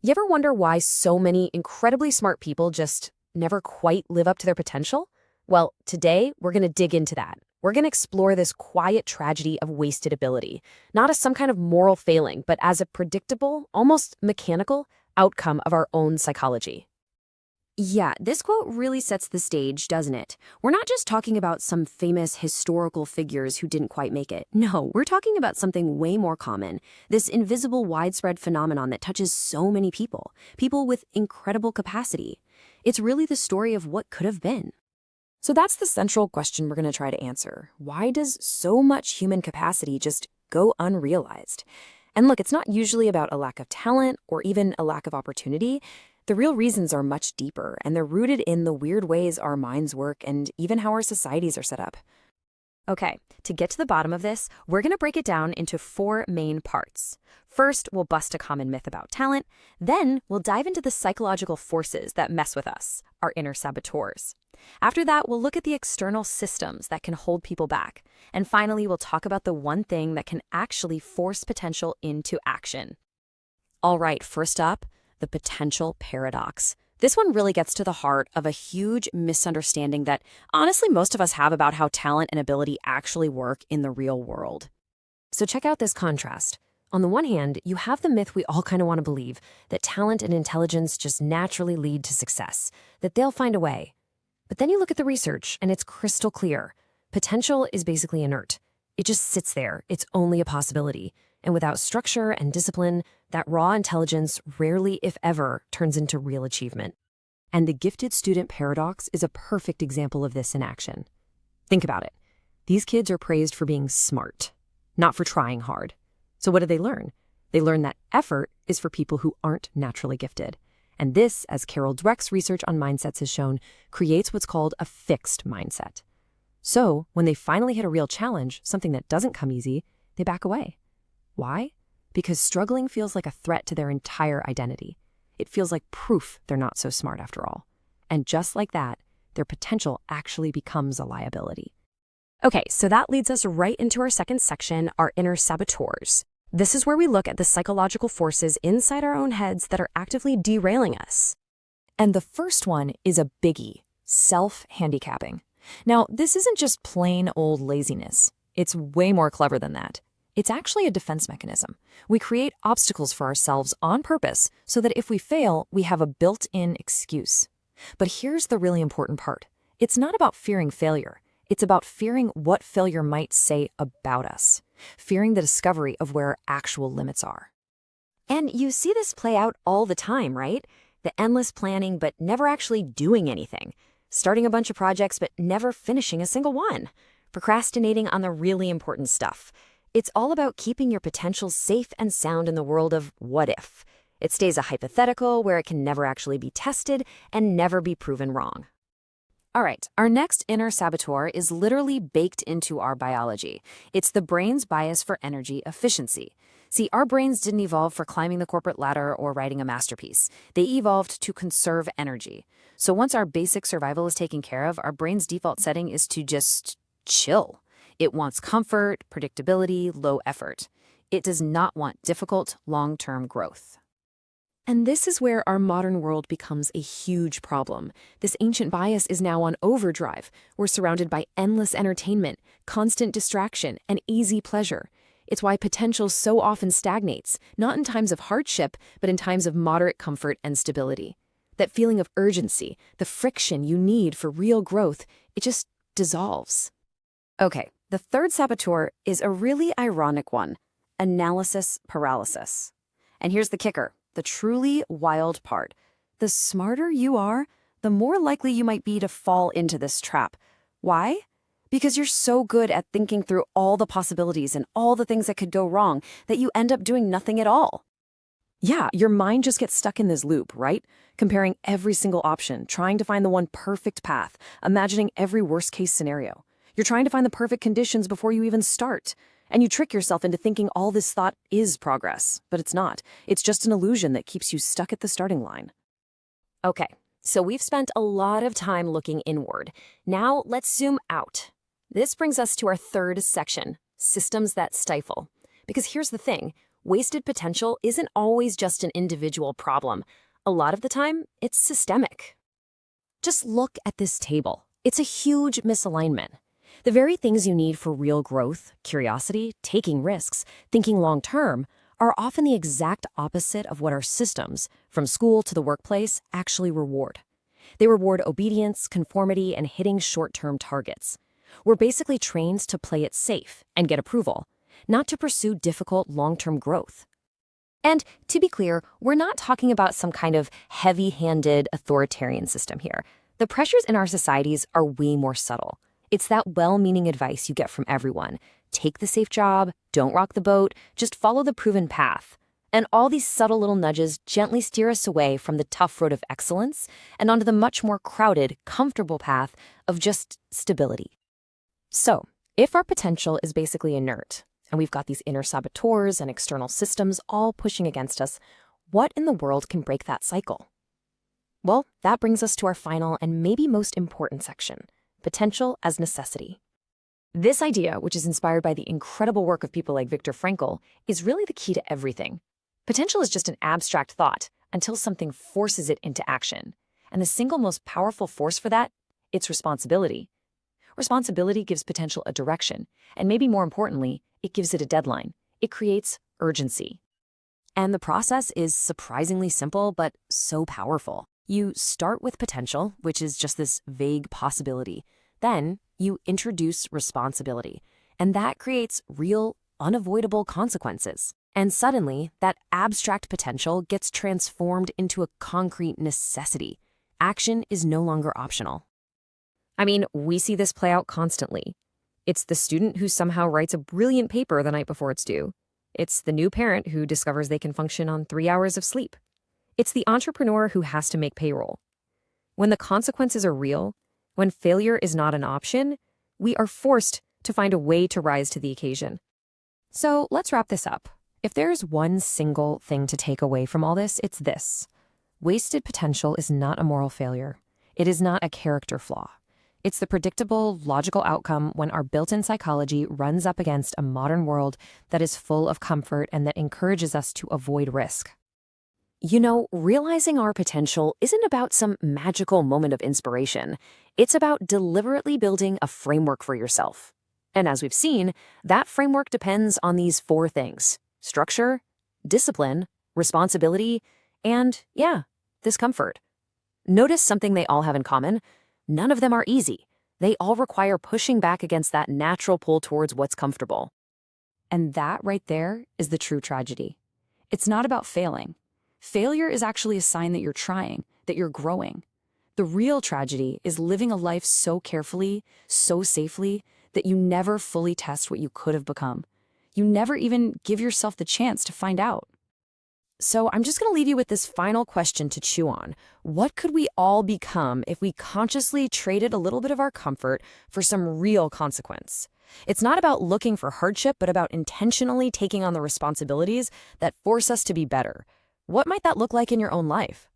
You ever wonder why so many incredibly smart people just never quite live up to their potential? Well, today we're going to dig into that. We're going to explore this quiet tragedy of wasted ability, not as some kind of moral failing, but as a predictable, almost mechanical outcome of our own psychology. Yeah, this quote really sets the stage, doesn't it? We're not just talking about some famous historical figures who didn't quite make it. No, we're talking about something way more common. This invisible, widespread phenomenon that touches so many people, people with incredible capacity. It's really the story of what could have been. So that's the central question we're going to try to answer. Why does so much human capacity just go unrealized? And look, it's not usually about a lack of talent or even a lack of opportunity. The real reasons are much deeper, and they're rooted in the weird ways our minds work and even how our societies are set up. Okay, to get to the bottom of this, we're going to break it down into four main parts. First, we'll bust a common myth about talent. Then, we'll dive into the psychological forces that mess with us, our inner saboteurs. After that, we'll look at the external systems that can hold people back. And finally, we'll talk about the one thing that can actually force potential into action. All right, first up, the potential paradox. This one really gets to the heart of a huge misunderstanding that honestly most of us have about how talent and ability actually work in the real world. So check out this contrast. On the one hand, you have the myth we all kind of want to believe, that talent and intelligence just naturally lead to success, that they'll find a way. But then you look at the research and it's crystal clear. Potential is basically inert. It just sits there. It's only a possibility. And without structure and discipline, that raw intelligence rarely, if ever, turns into real achievement. And the gifted student paradox is a perfect example of this in action. Think about it. These kids are praised for being smart, not for trying hard. So what do they learn? They learn that effort is for people who aren't naturally gifted. And this, as Carol Dweck's research on mindsets has shown, creates what's called a fixed mindset. So when they finally hit a real challenge, something that doesn't come easy, they back away. Why? Because struggling feels like a threat to their entire identity. It feels like proof they're not so smart after all. And just like that, their potential actually becomes a liability. Okay, so that leads us right into our second section, our inner saboteurs. This is where we look at the psychological forces inside our own heads that are actively derailing us. And the first one is a biggie, self-handicapping. Now, this isn't just plain old laziness. It's way more clever than that. It's actually a defense mechanism. We create obstacles for ourselves on purpose so that if we fail, we have a built-in excuse. But here's the really important part. It's not about fearing failure. It's about fearing what failure might say about us, fearing the discovery of where our actual limits are. And you see this play out all the time, right? The endless planning but never actually doing anything. Starting a bunch of projects but never finishing a single one. Procrastinating on the really important stuff. It's all about keeping your potential safe and sound in the world of what if. It stays a hypothetical where it can never actually be tested and never be proven wrong. All right, our next inner saboteur is literally baked into our biology. It's the brain's bias for energy efficiency. See, our brains didn't evolve for climbing the corporate ladder or writing a masterpiece. They evolved to conserve energy. So once our basic survival is taken care of, our brain's default setting is to just chill. It wants comfort, predictability, low effort. It does not want difficult, long-term growth. And this is where our modern world becomes a huge problem. This ancient bias is now on overdrive. We're surrounded by endless entertainment, constant distraction, and easy pleasure. It's why potential so often stagnates, not in times of hardship, but in times of moderate comfort and stability. That feeling of urgency, the friction you need for real growth, it just dissolves. Okay. The third saboteur is a really ironic one, analysis paralysis. And here's the kicker, the truly wild part. The smarter you are, the more likely you might be to fall into this trap. Why? Because you're so good at thinking through all the possibilities and all the things that could go wrong that you end up doing nothing at all. Yeah, your mind just gets stuck in this loop, right? Comparing every single option, trying to find the one perfect path, imagining every worst-case scenario. You're trying to find the perfect conditions before you even start. And you trick yourself into thinking all this thought is progress, but it's not. It's just an illusion that keeps you stuck at the starting line. Okay, so we've spent a lot of time looking inward. Now let's zoom out. This brings us to our third section, systems that stifle. Because here's the thing, wasted potential isn't always just an individual problem. A lot of the time, it's systemic. Just look at this table. It's a huge misalignment. The very things you need for real growth, curiosity, taking risks, thinking long-term, are often the exact opposite of what our systems, from school to the workplace, actually reward. They reward obedience, conformity, and hitting short-term targets. We're basically trained to play it safe and get approval, not to pursue difficult long-term growth. And to be clear, we're not talking about some kind of heavy-handed authoritarian system here. The pressures in our societies are way more subtle. It's that well-meaning advice you get from everyone. Take the safe job, don't rock the boat, just follow the proven path. And all these subtle little nudges gently steer us away from the tough road of excellence and onto the much more crowded, comfortable path of just stability. So, if our potential is basically inert, and we've got these inner saboteurs and external systems all pushing against us, what in the world can break that cycle? Well, that brings us to our final and maybe most important section, potential as necessity. This idea, which is inspired by the incredible work of people like Viktor Frankl, is really the key to everything. Potential is just an abstract thought until something forces it into action. And the single most powerful force for that, it's responsibility. Responsibility gives potential a direction, and maybe more importantly, it gives it a deadline. It creates urgency. And the process is surprisingly simple, but so powerful. You start with potential, which is just this vague possibility. Then you introduce responsibility, and that creates real, unavoidable consequences. And suddenly, that abstract potential gets transformed into a concrete necessity. Action is no longer optional. I mean, we see this play out constantly. It's the student who somehow writes a brilliant paper the night before it's due. It's the new parent who discovers they can function on 3 hours of sleep. It's the entrepreneur who has to make payroll. When the consequences are real, when failure is not an option, we are forced to find a way to rise to the occasion. So let's wrap this up. If there's one single thing to take away from all this, it's this. Wasted potential is not a moral failure. It is not a character flaw. It's the predictable, logical outcome when our built-in psychology runs up against a modern world that is full of comfort and that encourages us to avoid risk. You know, realizing our potential isn't about some magical moment of inspiration. It's about deliberately building a framework for yourself. And as we've seen, that framework depends on these 4 things: structure, discipline, responsibility, and, discomfort. Notice something they all have in common. None of them are easy. They all require pushing back against that natural pull towards what's comfortable. And that right there is the true tragedy. It's not about failing. Failure is actually a sign that you're trying, that you're growing. The real tragedy is living a life so carefully, so safely, that you never fully test what you could have become. You never even give yourself the chance to find out. So I'm just going to leave you with this final question to chew on. What could we all become if we consciously traded a little bit of our comfort for some real consequence? It's not about looking for hardship, but about intentionally taking on the responsibilities that force us to be better. What might that look like in your own life?